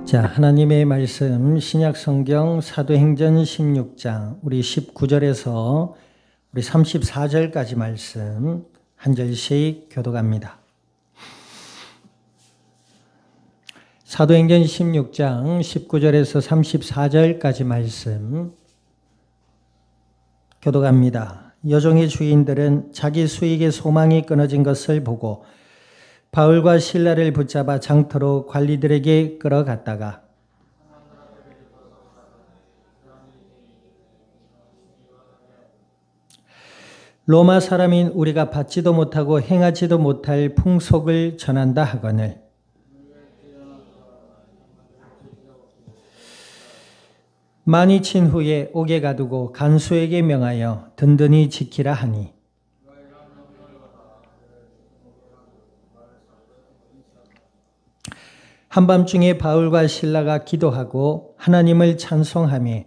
자, 하나님의 말씀 신약 성경 사도행전 16장 우리 19절에서 우리 34절까지 말씀 한 절씩 교독합니다. 사도행전 16장 19절에서 34절까지 말씀 교독합니다. 여종의 주인들은 자기 수익의 소망이 끊어진 것을 보고 바울과 실라를 붙잡아 장터로 관리들에게 끌어갔다가 로마 사람인 우리가 받지도 못하고 행하지도 못할 풍속을 전한다 하거늘 많이 친 후에 옥에 가두고 간수에게 명하여 든든히 지키라 하니 한밤중에 바울과 실라가 기도하고 하나님을 찬송하며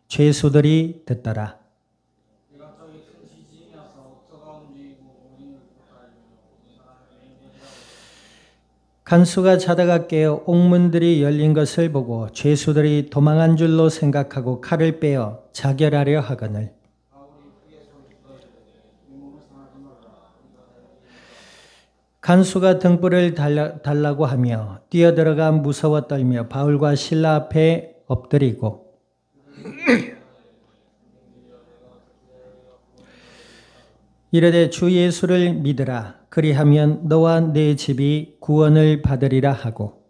죄수들이 듣더라. 간수가 자다가 깨어 옥문들이 열린 것을 보고 죄수들이 도망한 줄로 생각하고 칼을 빼어 자결하려 하거늘 간수가 등불을 달라고 하며 뛰어들어가 무서워 떨며 바울과 실라 앞에 엎드리고 이르되 주 예수를 믿으라. 그리하면 너와 네 집이 구원을 받으리라 하고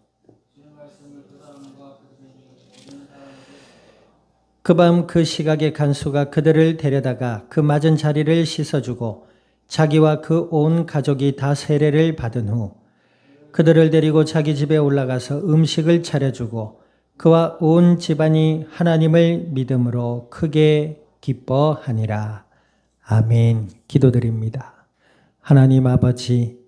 그 밤 그 시각에 간수가 그들을 데려다가 그 맞은 자리를 씻어주고 자기와 그 온 가족이 다 세례를 받은 후 그들을 데리고 자기 집에 올라가서 음식을 차려주고 그와 온 집안이 하나님을 믿음으로 크게 기뻐하니라. 아멘. 기도드립니다. 하나님 아버지,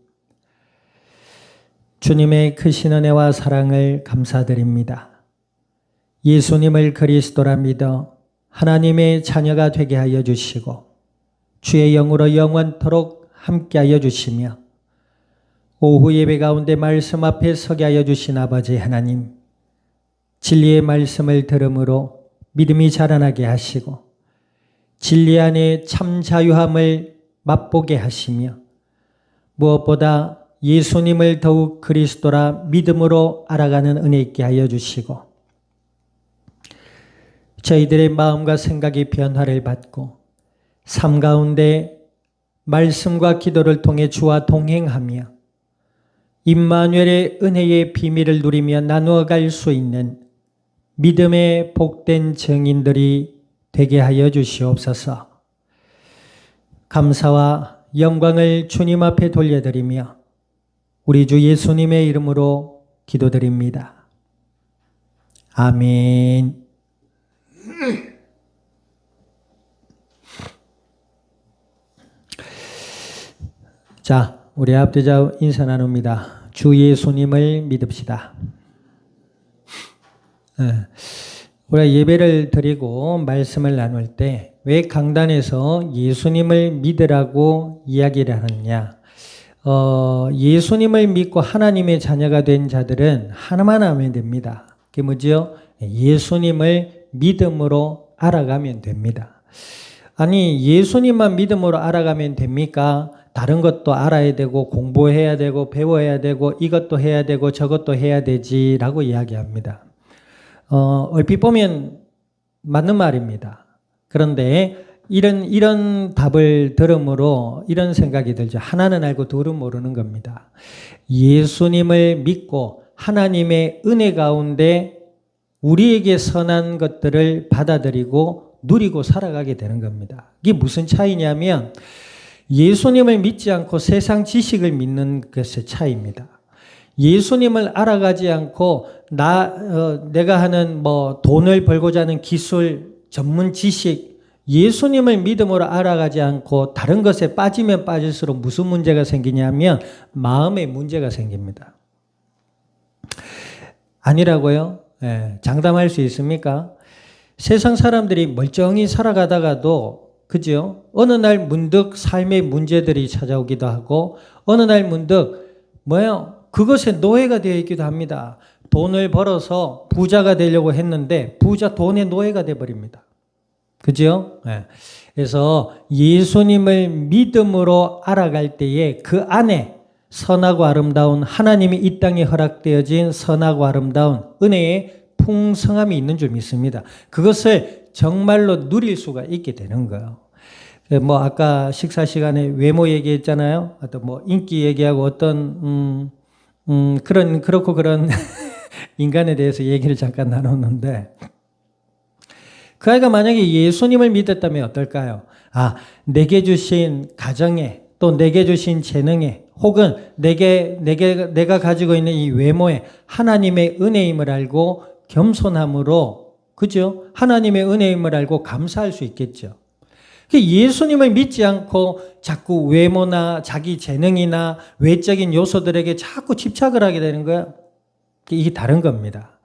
주님의 크신 은혜와 사랑을 감사드립니다. 예수님을 그리스도라 믿어 하나님의 자녀가 되게 하여 주시고 주의 영으로 영원토록 함께하여 주시며 오후 예배 가운데 말씀 앞에 서게 하여 주신 아버지 하나님, 진리의 말씀을 들음으로 믿음이 자라나게 하시고 진리 안에 참 자유함을 맛보게 하시며 무엇보다 예수님을 더욱 그리스도라 믿음으로 알아가는 은혜 있게 하여 주시고 저희들의 마음과 생각이 변화를 받고 삶 가운데 말씀과 기도를 통해 주와 동행하며 임마누엘의 은혜의 비밀을 누리며 나누어 갈 수 있는 믿음의 복된 증인들이 되게 하여 주시옵소서. 감사와 영광을 주님 앞에 돌려드리며 우리 주 예수님의 이름으로 기도드립니다. 아멘. 자, 우리 앞뒤좌우 인사 나눕니다. 주 예수님을 믿읍시다. 우리가 예배를 드리고 말씀을 나눌 때 왜 강단에서 예수님을 믿으라고 이야기를 하느냐. 예수님을 믿고 하나님의 자녀가 된 자들은 하나만 하면 됩니다. 그게 뭐죠? 예수님을 믿음으로 알아가면 됩니다. 아니, 예수님만 믿음으로 알아가면 됩니까? 다른 것도 알아야 되고 공부해야 되고 배워야 되고 이것도 해야 되고 저것도 해야 되지라고 이야기합니다. 얼핏 보면 맞는 말입니다. 그런데 이런 답을 들음으로 이런 생각이 들죠. 하나는 알고 둘은 모르는 겁니다. 예수님을 믿고 하나님의 은혜 가운데 우리에게 선한 것들을 받아들이고 누리고 살아가게 되는 겁니다. 이게 무슨 차이냐면 예수님을 믿지 않고 세상 지식을 믿는 것의 차이입니다. 예수님을 알아가지 않고 내가 하는 돈을 벌고자 하는 기술, 전문 지식, 예수님을 믿음으로 알아가지 않고 다른 것에 빠지면 빠질수록 무슨 문제가 생기냐면 마음의 문제가 생깁니다. 아니라고요? 장담할 수 있습니까? 세상 사람들이 멀쩡히 살아가다가도 그죠? 어느 날 문득 삶의 문제들이 찾아오기도 하고 어느 날 문득 그것에 노예가 되어 있기도 합니다. 돈을 벌어서 부자가 되려고 했는데 부자 돈의 노예가 돼버립니다. 그죠? 네. 그래서 예수님을 믿음으로 알아갈 때에 그 안에 선하고 아름다운 하나님이 이 땅에 허락되어진 선하고 아름다운 은혜의 풍성함이 있는 줄 믿습니다. 그것을 정말로 누릴 수가 있게 되는 거예요. 뭐 아까 식사 시간에 외모 얘기했잖아요. 또 뭐 인기 얘기하고 어떤 그렇고 그런 인간에 대해서 얘기를 잠깐 나눴는데 그 아이가 만약에 예수님을 믿었다면 어떨까요? 내게 주신 가정에 또 내게 주신 재능에 혹은 내가 가지고 있는 이 외모에 하나님의 은혜임을 알고 겸손함으로 그죠? 하나님의 은혜임을 알고 감사할 수 있겠죠. 예수님을 믿지 않고 자꾸 외모나 자기 재능이나 외적인 요소들에게 자꾸 집착을 하게 되는 거야. 이게 다른 겁니다.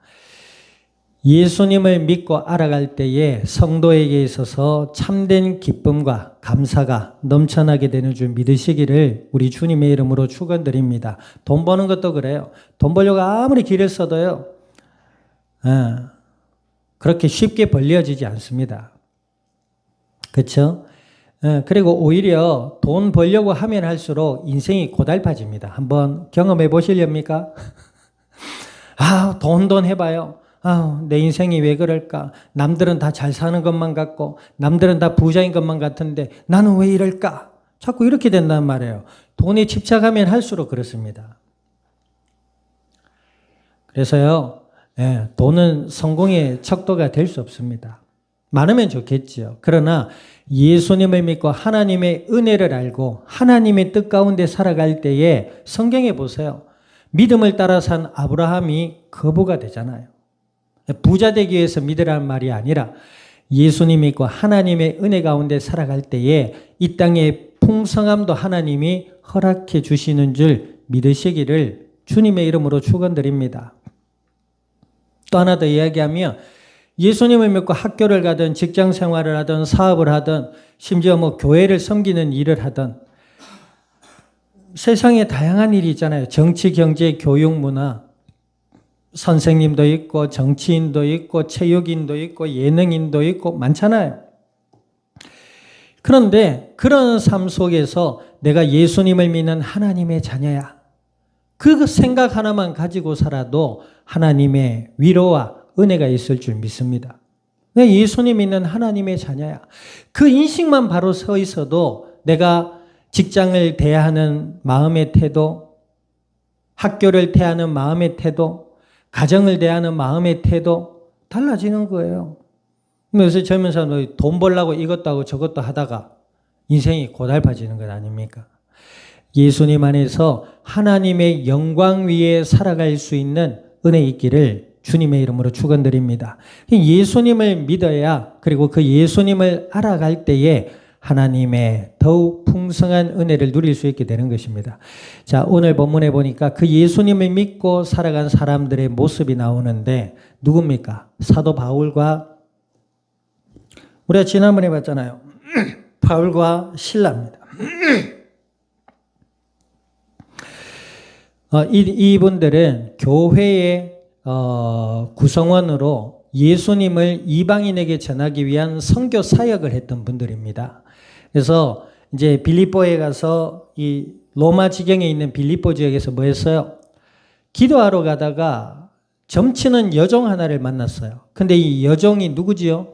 예수님을 믿고 알아갈 때에 성도에게 있어서 참된 기쁨과 감사가 넘쳐나게 되는 줄 믿으시기를 우리 주님의 이름으로 축원드립니다. 돈 버는 것도 그래요. 돈 벌려고 아무리 길을 써도요. 그렇게 쉽게 벌려지지 않습니다. 그렇죠? 그리고 오히려 돈 벌려고 하면 할수록 인생이 고달파집니다. 한번 경험해 보시렵니까? 돈 해봐요. 내 인생이 왜 그럴까? 남들은 다 잘 사는 것만 같고 남들은 다 부자인 것만 같은데 나는 왜 이럴까? 자꾸 이렇게 된단 말이에요. 돈에 집착하면 할수록 그렇습니다. 그래서요. 돈은 성공의 척도가 될 수 없습니다. 많으면 좋겠죠. 그러나 예수님을 믿고 하나님의 은혜를 알고 하나님의 뜻 가운데 살아갈 때에 성경에 보세요. 믿음을 따라 산 아브라함이 거부가 되잖아요. 부자 되기 위해서 믿으라는 말이 아니라 예수님 믿고 하나님의 은혜 가운데 살아갈 때에 이 땅의 풍성함도 하나님이 허락해 주시는 줄 믿으시기를 주님의 이름으로 축원드립니다. 또 하나 더 이야기하면 예수님을 믿고 학교를 가든 직장 생활을 하든 사업을 하든 심지어 뭐 교회를 섬기는 일을 하든 세상에 다양한 일이 있잖아요. 정치, 경제, 교육, 문화 선생님도 있고 정치인도 있고 체육인도 있고 예능인도 있고 많잖아요. 그런데 그런 삶 속에서 내가 예수님을 믿는 하나님의 자녀야. 그 생각 하나만 가지고 살아도 하나님의 위로와 은혜가 있을 줄 믿습니다. 내가 예수님 믿는 하나님의 자녀야. 그 인식만 바로 서 있어도 내가 직장을 대하는 마음의 태도, 학교를 대하는 마음의 태도, 가정을 대하는 마음의 태도 달라지는 거예요. 그래서 젊은 사람들이 돈 벌려고 이것도 하고 저것도 하다가 인생이 고달파지는 것 아닙니까? 예수님 안에서 하나님의 영광 위에 살아갈 수 있는 은혜 있기를 주님의 이름으로 축원드립니다. 예수님을 믿어야 그리고 그 예수님을 알아갈 때에 하나님의 더욱 풍성한 은혜를 누릴 수 있게 되는 것입니다. 자, 오늘 본문에 보니까 그 예수님을 믿고 살아간 사람들의 모습이 나오는데 누굽니까? 사도 바울과 우리가 지난번에 봤잖아요. 바울과 실라입니다. 이분들은 교회의 구성원으로 예수님을 이방인에게 전하기 위한 선교 사역을 했던 분들입니다. 그래서 이제 빌립보에 가서 이 로마 지경에 있는 빌립보 지역에서 뭐 했어요? 기도하러 가다가 점치는 여종 하나를 만났어요. 근데 이 여종이 누구지요?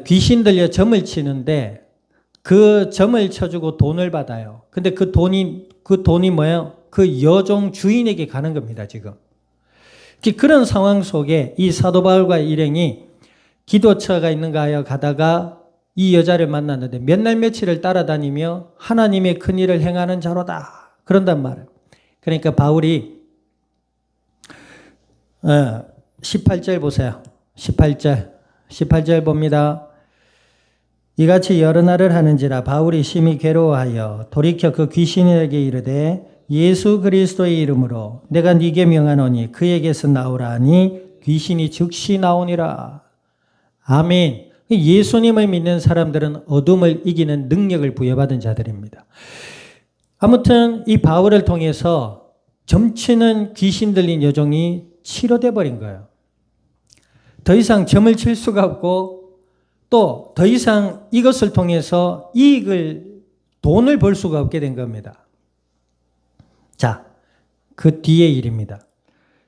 귀신 들려 점을 치는데 그 점을 쳐주고 돈을 받아요. 근데 그 돈이 뭐예요? 그 여종 주인에게 가는 겁니다, 지금. 그런 상황 속에 이 사도 바울과 일행이 기도처가 있는가 하여 가다가 이 여자를 만났는데 몇 날 며칠을 따라다니며 하나님의 큰 일을 행하는 자로다. 그런단 말이에요. 그러니까 바울이 18절 보세요. 18절 봅니다. 이같이 여러 날을 하는지라 바울이 심히 괴로워하여 돌이켜 그 귀신에게 이르되 예수 그리스도의 이름으로 내가 네게 명하노니 그에게서 나오라 하니 귀신이 즉시 나오니라. 아멘. 예수님을 믿는 사람들은 어둠을 이기는 능력을 부여받은 자들입니다. 아무튼 이 바울을 통해서 점치는 귀신 들린 여종이 치료돼 버린 거예요. 더 이상 점을 칠 수가 없고 또 더 이상 이것을 통해서 돈을 벌 수가 없게 된 겁니다. 자, 그 뒤의 일입니다.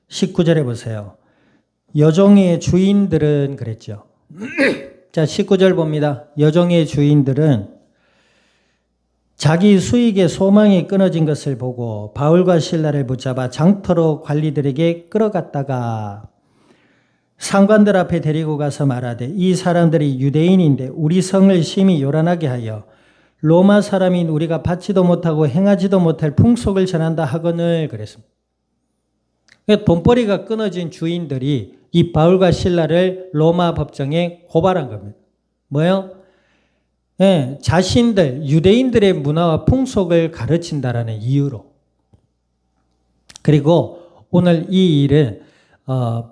19절에 보세요. 여종의 주인들은 그랬죠. 자, 19절 봅니다. 여종의 주인들은 자기 수익의 소망이 끊어진 것을 보고 바울과 실라를 붙잡아 장터로 관리들에게 끌어갔다가 상관들 앞에 데리고 가서 말하되 이 사람들이 유대인인데 우리 성을 심히 요란하게 하여 로마 사람인 우리가 받지도 못하고 행하지도 못할 풍속을 전한다 하거늘 그랬습니다. 돈벌이가 끊어진 주인들이 이 바울과 실라를 로마 법정에 고발한 겁니다. 뭐요? 네, 자신들 유대인들의 문화와 풍속을 가르친다라는 이유로. 그리고 오늘 이 일은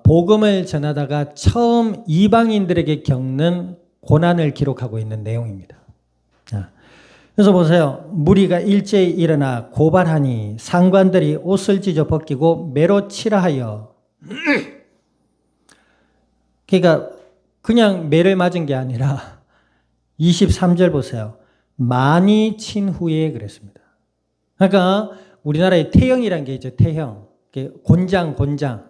복음을 전하다가 처음 이방인들에게 겪는 고난을 기록하고 있는 내용입니다. 그래서 보세요. 무리가 일제히 일어나 고발하니 상관들이 옷을 찢어 벗기고 매로 치라 하여. 그러니까 그냥 매를 맞은 게 아니라 23절 보세요. 많이 친 후에 그랬습니다. 그러니까 우리나라에 태형이라는 게 있죠. 태형. 곤장.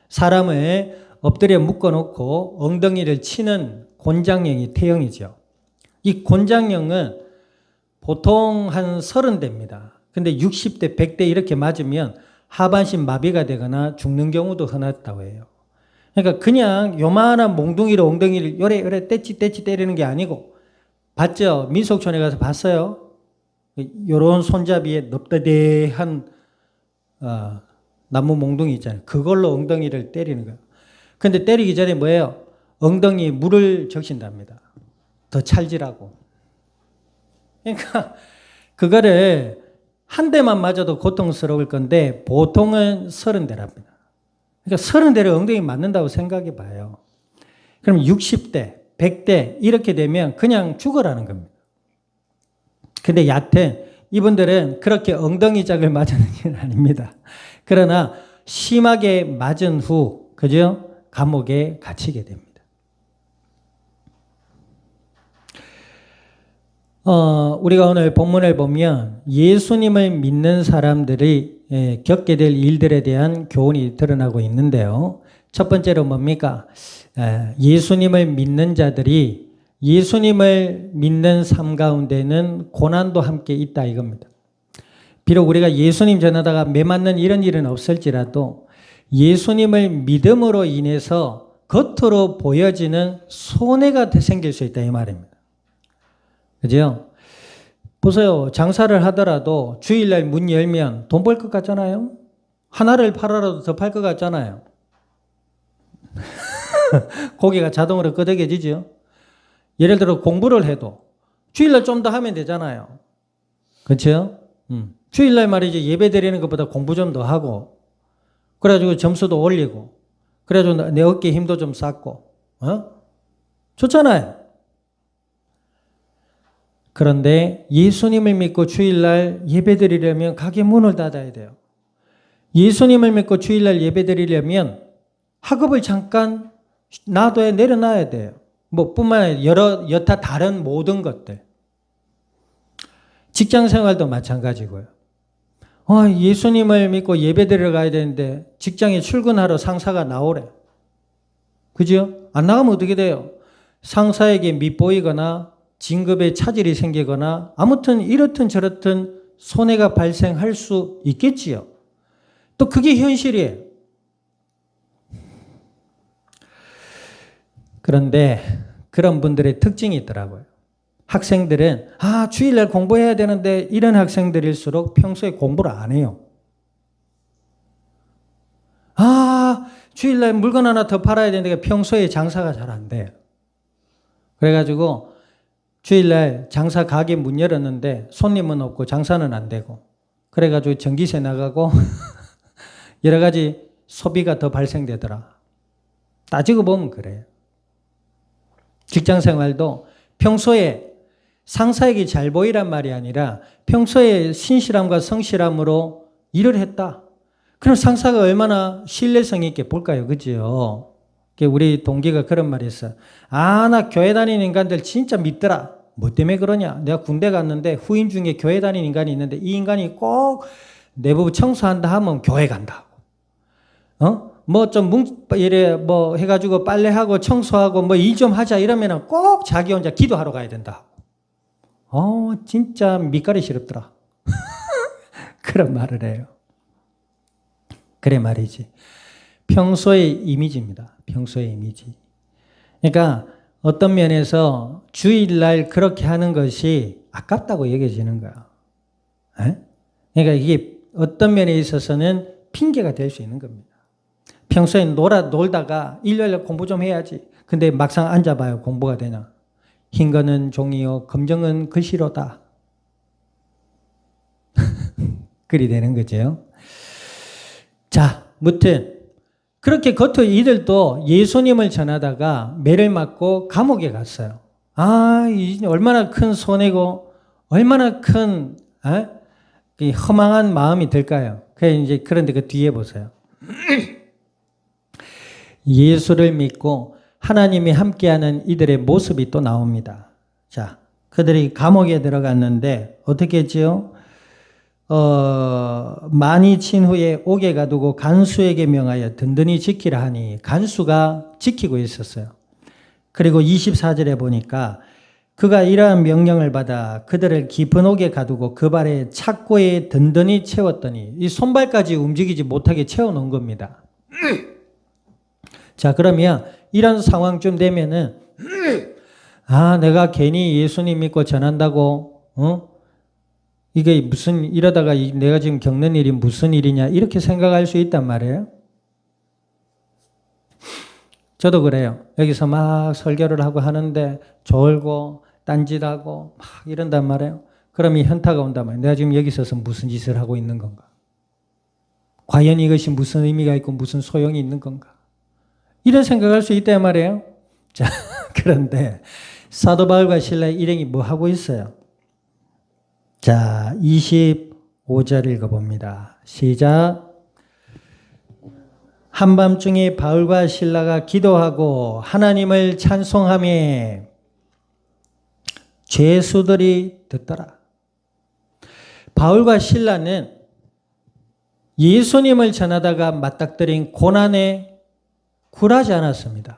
사람을 엎드려 묶어놓고 엉덩이를 치는 곤장형이 태형이죠. 이 곤장형은 보통 한 30대입니다. 근데 60대, 100대 이렇게 맞으면 하반신 마비가 되거나 죽는 경우도 흔하다고 해요. 그러니까 그냥 요만한 몽둥이로 엉덩이를 요래 떼치 때리는 게 아니고 봤죠? 민속촌에 가서 봤어요? 요런 손잡이에 넙대대한 나무 몽둥이 있잖아요. 그걸로 엉덩이를 때리는 거예요. 근데 때리기 전에 뭐예요? 엉덩이에 물을 적신답니다. 더 찰지라고. 그러니까 그거를 한 대만 맞아도 고통스러울 건데 보통은 30대랍니다. 그러니까 30대를 엉덩이 맞는다고 생각해 봐요. 그럼 60대, 100대 이렇게 되면 그냥 죽어라는 겁니다. 근데 여하튼 이분들은 그렇게 엉덩이 짝을 맞은 게 아닙니다. 그러나 심하게 맞은 후, 그죠? 감옥에 갇히게 됩니다. 우리가 오늘 본문을 보면 예수님을 믿는 사람들이 겪게 될 일들에 대한 교훈이 드러나고 있는데요. 첫 번째로 뭡니까? 예수님을 믿는 자들이 예수님을 믿는 삶 가운데는 고난도 함께 있다 이겁니다. 비록 우리가 예수님 전하다가 매 맞는 이런 일은 없을지라도 예수님을 믿음으로 인해서 겉으로 보여지는 손해가 생길 수 있다 이 말입니다. 그죠? 보세요. 장사를 하더라도 주일날 문 열면 돈 벌 것 같잖아요? 하나를 팔아라도 더 팔 것 같잖아요? 고개가 자동으로 끄덕여지죠? 예를 들어 공부를 해도 주일날 좀 더 하면 되잖아요. 그렇죠? 주일날 말이지 예배 드리는 것보다 공부 좀 더 하고 그래가지고 점수도 올리고 그래가지고 내 어깨에 힘도 좀 쌓고 좋잖아요. 그런데 예수님을 믿고 주일날 예배 드리려면 가게 문을 닫아야 돼요. 예수님을 믿고 주일날 예배 드리려면 학업을 잠깐 놔둬야 내려놔야 돼요. 뿐만 아니라 여타 다른 모든 것들. 직장 생활도 마찬가지고요. 예수님을 믿고 예배 드리러 가야 되는데 직장에 출근하러 상사가 나오래. 그죠? 안 나가면 어떻게 돼요? 상사에게 밉보이거나 진급에 차질이 생기거나 아무튼 이렇든 저렇든 손해가 발생할 수 있겠지요. 또 그게 현실이에요. 그런데 그런 분들의 특징이 있더라고요. 학생들은 주일날 공부해야 되는데 이런 학생들일수록 평소에 공부를 안 해요. 주일날 물건 하나 더 팔아야 되는데 평소에 장사가 잘 안 돼요. 그래가지고 주일날 장사 가게 문 열었는데 손님은 없고 장사는 안 되고 그래가지고 전기세 나가고 여러 가지 소비가 더 발생되더라. 따지고 보면 그래요. 직장 생활도 평소에 상사에게 잘 보이란 말이 아니라 평소에 신실함과 성실함으로 일을 했다. 그럼 상사가 얼마나 신뢰성 있게 볼까요? 그죠? 우리 동기가 그런 말이 있어요. 아, 나 교회 다니는 인간들 진짜 믿더라. 뭐 때문에 그러냐? 내가 군대 갔는데 후임 중에 교회 다니는 인간이 있는데 이 인간이 꼭 내부 청소한다 하면 교회 간다고. 뭐 좀 이래 뭐 해가지고 빨래하고 청소하고 뭐 일 좀 하자 이러면은 꼭 자기 혼자 기도하러 가야 된다. 진짜 밑가리 시렵더라. 그런 말을 해요. 그래 말이지. 평소의 이미지입니다. 평소의 이미지. 그러니까 어떤 면에서 주일날 그렇게 하는 것이 아깝다고 여겨지는 거야. 그러니까 이게 어떤 면에 있어서는 핑계가 될 수 있는 겁니다. 평소에 놀다가 일요일에 공부 좀 해야지. 근데 막상 앉아봐요. 공부가 되냐. 흰 거는 종이요. 검정은 글씨로다. 그리 되는 거죠. 자, 무튼 그렇게 겉으로 이들도 예수님을 전하다가 매를 맞고 감옥에 갔어요. 얼마나 큰 손해고 얼마나 큰 허망한 마음이 들까요? 그런데 그 뒤에 보세요. 예수를 믿고 하나님이 함께하는 이들의 모습이 또 나옵니다. 자, 그들이 감옥에 들어갔는데 어떻게 했지요? 많이 친 후에 옥에 가두고 간수에게 명하여 든든히 지키라 하니 간수가 지키고 있었어요. 그리고 24절에 보니까 그가 이러한 명령을 받아 그들을 깊은 옥에 가두고 그 발에 착고에 든든히 채웠더니 이 손발까지 움직이지 못하게 채워놓은 겁니다. 자, 그러면 이런 상황쯤 되면은 내가 괜히 예수님 믿고 전한다고 이게 이러다가 내가 지금 겪는 일이 무슨 일이냐 이렇게 생각할 수 있단 말이에요. 저도 그래요. 여기서 막 설교를 하고 하는데 졸고 딴짓하고 막 이런단 말이에요. 그럼 이 현타가 온단 말이에요. 내가 지금 여기 있어서 무슨 짓을 하고 있는 건가? 과연 이것이 무슨 의미가 있고 무슨 소용이 있는 건가? 이런 생각할 수 있단 말이에요. 자, 그런데 사도 바울과 실라의 일행이 뭐 하고 있어요? 자, 25절 읽어봅니다. 시작. 한밤중에 바울과 실라가 기도하고 하나님을 찬송하며 죄수들이 듣더라. 바울과 실라는 예수님을 전하다가 맞닥뜨린 고난에 굴하지 않았습니다.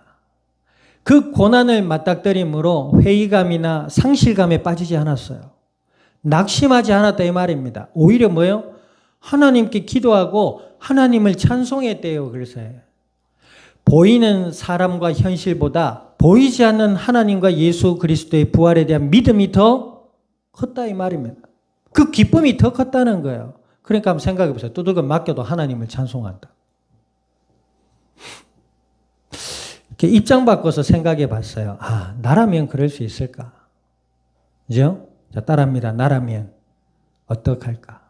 그 고난을 맞닥뜨림으로 회의감이나 상실감에 빠지지 않았어요. 낙심하지 않았다 이 말입니다. 오히려 뭐예요? 하나님께 기도하고 하나님을 찬송했대요. 그래서 보이는 사람과 현실보다 보이지 않는 하나님과 예수 그리스도의 부활에 대한 믿음이 더 컸다 이 말입니다. 그 기쁨이 더 컸다는 거예요. 그러니까 한번 생각해 보세요. 두들겨 맞겨도 하나님을 찬송한다. 이렇게 입장 바꿔서 생각해 봤어요. 나라면 그럴 수 있을까? 그죠? 자, 따라합니다. 나라면 어떡할까?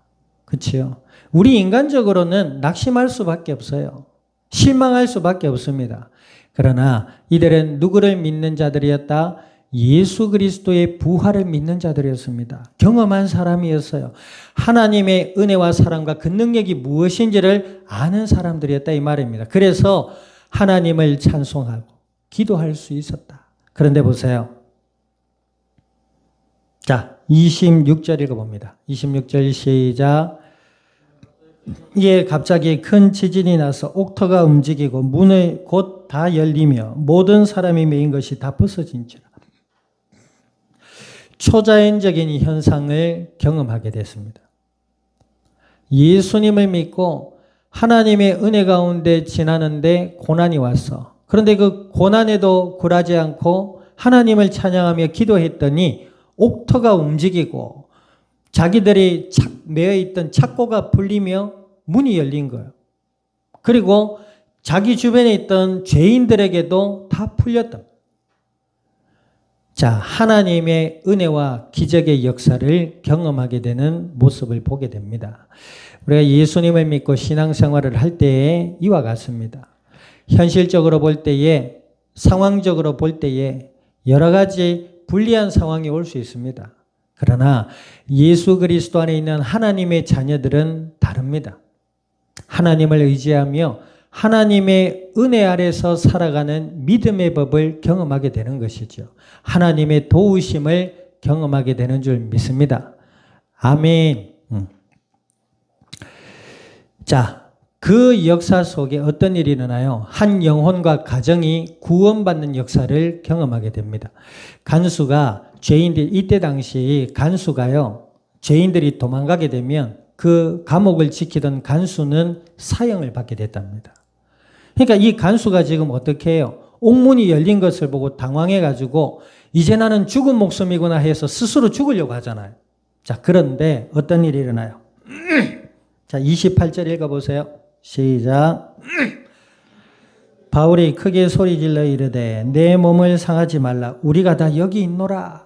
그치요? 우리 인간적으로는 낙심할 수밖에 없어요. 실망할 수밖에 없습니다. 그러나 이들은 누구를 믿는 자들이었다? 예수 그리스도의 부활을 믿는 자들이었습니다. 경험한 사람이었어요. 하나님의 은혜와 사랑과 그 능력이 무엇인지를 아는 사람들이었다 이 말입니다. 그래서 하나님을 찬송하고 기도할 수 있었다. 그런데 보세요. 자, 26절 읽어봅니다. 26절 시작. 갑자기 큰 지진이 나서 옥터가 움직이고 문이 곧 다 열리며 모든 사람이 메인 것이 다 벗어진지라. 초자연적인 현상을 경험하게 됐습니다. 예수님을 믿고 하나님의 은혜 가운데 지나는데 고난이 왔어. 그런데 그 고난에도 굴하지 않고 하나님을 찬양하며 기도했더니 옥터가 움직이고 자기들이 매어있던 착고가 풀리며 문이 열린 거예요. 그리고 자기 주변에 있던 죄인들에게도 다 풀렸다. 자, 하나님의 은혜와 기적의 역사를 경험하게 되는 모습을 보게 됩니다. 우리가 예수님을 믿고 신앙생활을 할 때에 이와 같습니다. 현실적으로 볼 때에, 상황적으로 볼 때에 여러 가지 불리한 상황이 올 수 있습니다. 그러나 예수 그리스도 안에 있는 하나님의 자녀들은 다릅니다. 하나님을 의지하며 하나님의 은혜 아래서 살아가는 믿음의 법을 경험하게 되는 것이죠. 하나님의 도우심을 경험하게 되는 줄 믿습니다. 아멘. 자, 그 역사 속에 어떤 일이 일어나요? 한 영혼과 가정이 구원받는 역사를 경험하게 됩니다. 간수가 죄인들, 이때 당시 간수가요, 죄인들이 도망가게 되면 그 감옥을 지키던 간수는 사형을 받게 됐답니다. 그러니까 이 간수가 지금 어떻게 해요? 옥문이 열린 것을 보고 당황해가지고 이제 나는 죽은 목숨이구나 해서 스스로 죽으려고 하잖아요. 자, 그런데 어떤 일이 일어나요? 자, 28절 읽어보세요. 시작. 바울이 크게 소리질러 이르되 내 몸을 상하지 말라. 우리가 다 여기 있노라.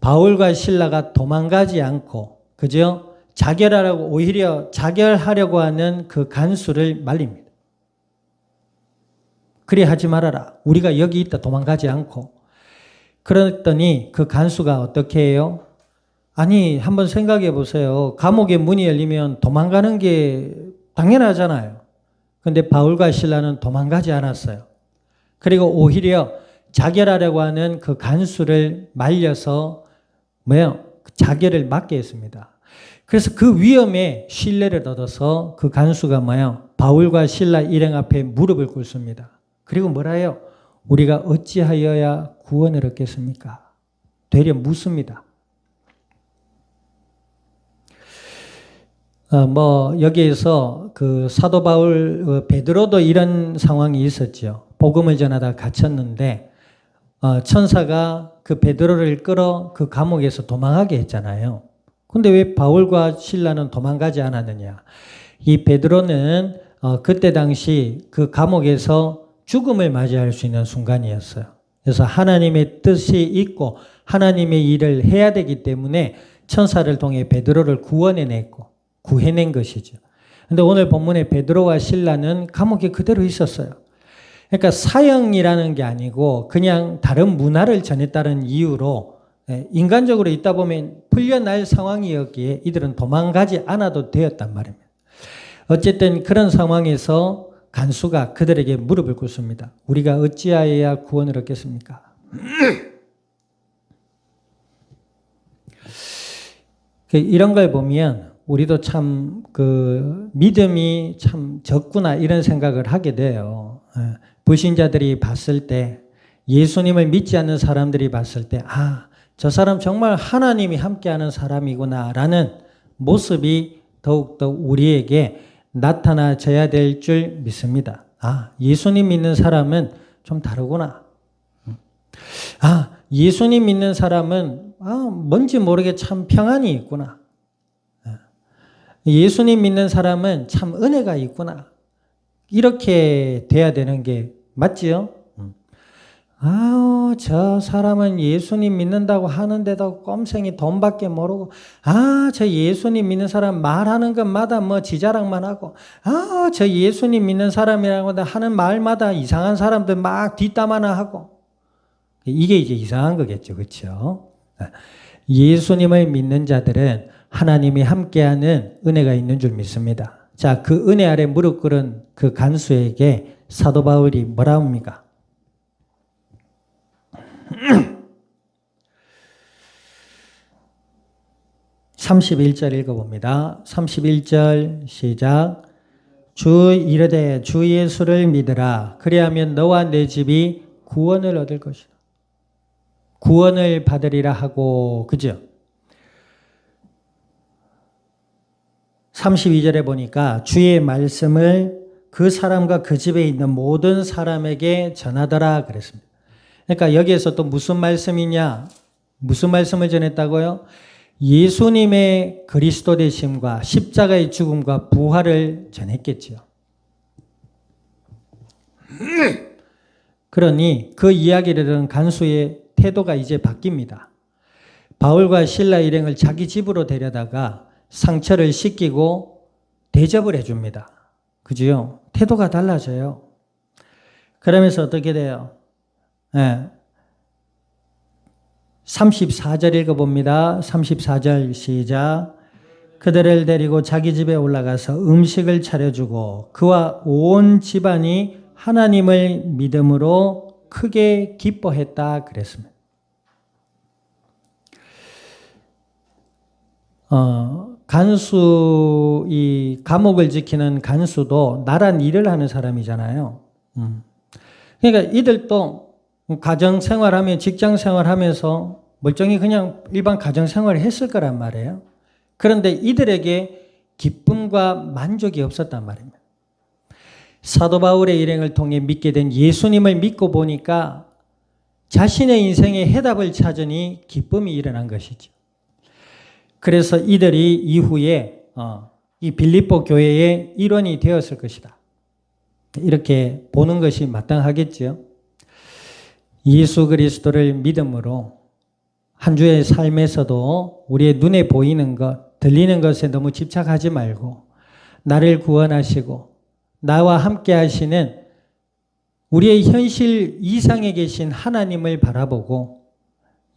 바울과 실라가 도망가지 않고, 그죠? 자결하려고, 오히려 자결하려고 하는 그 간수를 말립니다. 그리 하지 말아라. 우리가 여기 있다. 도망가지 않고. 그랬더니 그 간수가 어떻게 해요? 아니, 한번 생각해 보세요. 감옥의 문이 열리면 도망가는 게 당연하잖아요. 근데 바울과 실라는 도망가지 않았어요. 그리고 오히려 자결하려고 하는 그 간수를 말려서 자결을 막게 했습니다. 그래서 그 위험에 신뢰를 얻어서 그 간수가 바울과 실라 일행 앞에 무릎을 꿇습니다. 그리고 뭐라 해요? 우리가 어찌하여야 구원을 얻겠습니까? 되려 묻습니다. 여기에서 그 사도 바울, 베드로도 이런 상황이 있었죠. 복음을 전하다 갇혔는데, 천사가 그 베드로를 끌어 그 감옥에서 도망하게 했잖아요. 근데 왜 바울과 실라는 도망가지 않았느냐? 이 베드로는 그때 당시 그 감옥에서 죽음을 맞이할 수 있는 순간이었어요. 그래서 하나님의 뜻이 있고 하나님의 일을 해야 되기 때문에 천사를 통해 베드로를 구해낸 것이죠. 근데 오늘 본문에 베드로와 실라는 감옥에 그대로 있었어요. 그러니까 사형이라는 게 아니고 그냥 다른 문화를 전했다는 이유로 인간적으로 있다 보면 풀려날 상황이었기에 이들은 도망가지 않아도 되었단 말입니다. 어쨌든 그런 상황에서 간수가 그들에게 무릎을 꿇습니다. 우리가 어찌하여야 구원을 얻겠습니까? 이런 걸 보면 우리도 참 믿음이 참 적구나 이런 생각을 하게 돼요. 불신자들이 봤을 때, 예수님을 믿지 않는 사람들이 봤을 때, 저 사람 정말 하나님이 함께하는 사람이구나 라는 모습이 더욱더 우리에게 나타나져야 될 줄 믿습니다. 예수님 믿는 사람은 좀 다르구나. 예수님 믿는 사람은 뭔지 모르게 참 평안이 있구나. 예수님 믿는 사람은 참 은혜가 있구나. 이렇게 돼야 되는 게 맞지요? 저 사람은 예수님 믿는다고 하는데도 꼼생이 돈밖에 모르고, 저 예수님 믿는 사람 말하는 것마다 지 자랑만 하고, 저 예수님 믿는 사람이라고 하는 말마다 이상한 사람들 막 뒷담 하나 하고. 이게 이제 이상한 거겠죠. 그렇죠? 예수님을 믿는 자들은 하나님이 함께하는 은혜가 있는 줄 믿습니다. 자, 그 은혜 아래 무릎 꿇은 그 간수에게 사도 바울이 뭐라 합니까? 31절 읽어봅니다. 31절 시작. 주 이르되 주 예수를 믿으라. 그리하면 너와 내 집이 구원을 얻을 것이다. 구원을 받으리라 하고, 그죠? 32절에 보니까 주의 말씀을 그 사람과 그 집에 있는 모든 사람에게 전하더라 그랬습니다. 그러니까 여기에서 또 무슨 말씀이냐? 무슨 말씀을 전했다고요? 예수님의 그리스도 되심과 십자가의 죽음과 부활을 전했겠죠. 그러니 그 이야기를 들은 간수의 태도가 이제 바뀝니다. 바울과 실라 일행을 자기 집으로 데려다가 상처를 씻기고 대접을 해줍니다. 그죠? 태도가 달라져요. 그러면서 어떻게 돼요? 34절 읽어봅니다. 34절 시작. 그들을 데리고 자기 집에 올라가서 음식을 차려주고 그와 온 집안이 하나님을 믿음으로 크게 기뻐했다 그랬습니다. 간수, 이 감옥을 지키는 간수도 나란 일을 하는 사람이잖아요. 그러니까 이들도 가정 생활하며 직장 생활하면서 멀쩡히 그냥 일반 가정 생활을 했을 거란 말이에요. 그런데 이들에게 기쁨과 만족이 없었단 말입니다. 사도 바울의 일행을 통해 믿게 된 예수님을 믿고 보니까 자신의 인생의 해답을 찾으니 기쁨이 일어난 것이죠. 그래서 이들이 이후에 이 빌립보 교회의 일원이 되었을 것이다. 이렇게 보는 것이 마땅하겠죠. 예수 그리스도를 믿음으로 한 주의 삶에서도 우리의 눈에 보이는 것, 들리는 것에 너무 집착하지 말고 나를 구원하시고 나와 함께 하시는 우리의 현실 이상에 계신 하나님을 바라보고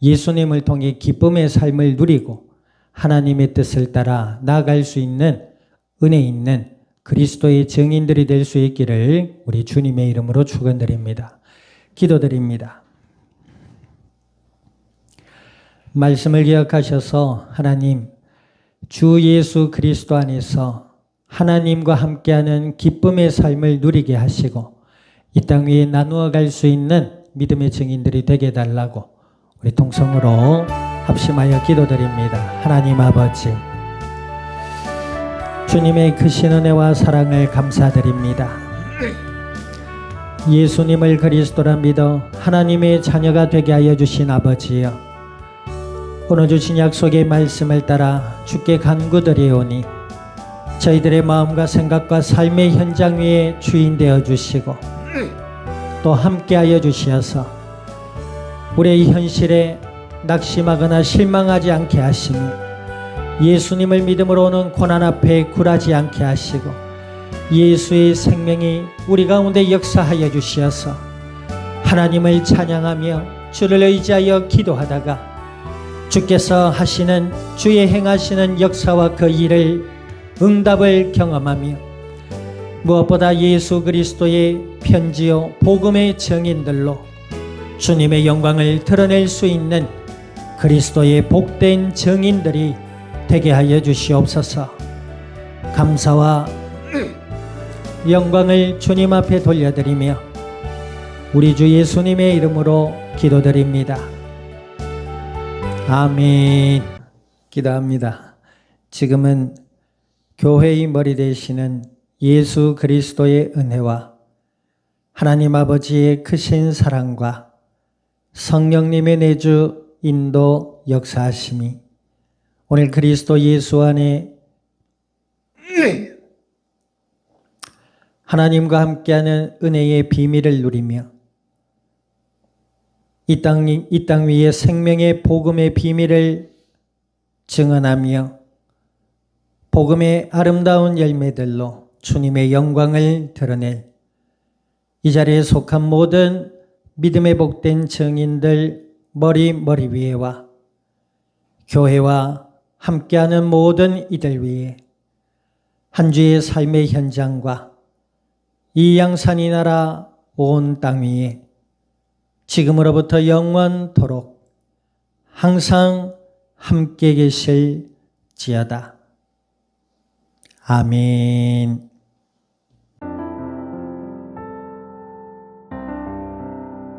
예수님을 통해 기쁨의 삶을 누리고 하나님의 뜻을 따라 나아갈 수 있는 은혜 있는 그리스도의 증인들이 될 수 있기를 우리 주님의 이름으로 축원드립니다. 기도드립니다. 말씀을 기억하셔서 하나님, 주 예수 그리스도 안에서 하나님과 함께하는 기쁨의 삶을 누리게 하시고 이 땅 위에 나누어 갈 수 있는 믿음의 증인들이 되게 해달라고 우리 통성으로 합심하여 기도드립니다. 하나님 아버지, 주님의 크신 은혜와 사랑을 감사드립니다. 예수님을 그리스도라 믿어 하나님의 자녀가 되게 하여 주신 아버지여, 오늘 주신 약속의 말씀을 따라 주께 간구드리오니 저희들의 마음과 생각과 삶의 현장 위에 주인 되어 주시고 또 함께하여 주시어서 우리의 현실에 낙심하거나 실망하지 않게 하시며 예수님을 믿음으로 오는 고난 앞에 굴하지 않게 하시고 예수의 생명이 우리 가운데 역사하여 주시어서 하나님을 찬양하며 주를 의지하여 기도하다가 주께서 하시는 주의 행하시는 역사와 그 일을 응답을 경험하며 무엇보다 예수 그리스도의 편지요 복음의 증인들로 주님의 영광을 드러낼 수 있는 그리스도의 복된 증인들이 되게 하여 주시옵소서. 감사와 영광을 주님 앞에 돌려드리며 우리 주 예수님의 이름으로 기도드립니다. 아멘. 기도합니다. 지금은 교회의 머리 되시는 예수 그리스도의 은혜와 하나님 아버지의 크신 사랑과 성령님의 내주 인도 역사하심이 오늘 그리스도 예수 안에 하나님과 함께하는 은혜의 비밀을 누리며 이 땅 위에 생명의 복음의 비밀을 증언하며 복음의 아름다운 열매들로 주님의 영광을 드러낼 이 자리에 속한 모든 믿음의 복된 증인들 머리 위에와 교회와 함께하는 모든 이들 위에 한 주의 삶의 현장과 이 양산이 나라 온 땅 위에 지금으로부터 영원토록 항상 함께 계실지어다. 아멘.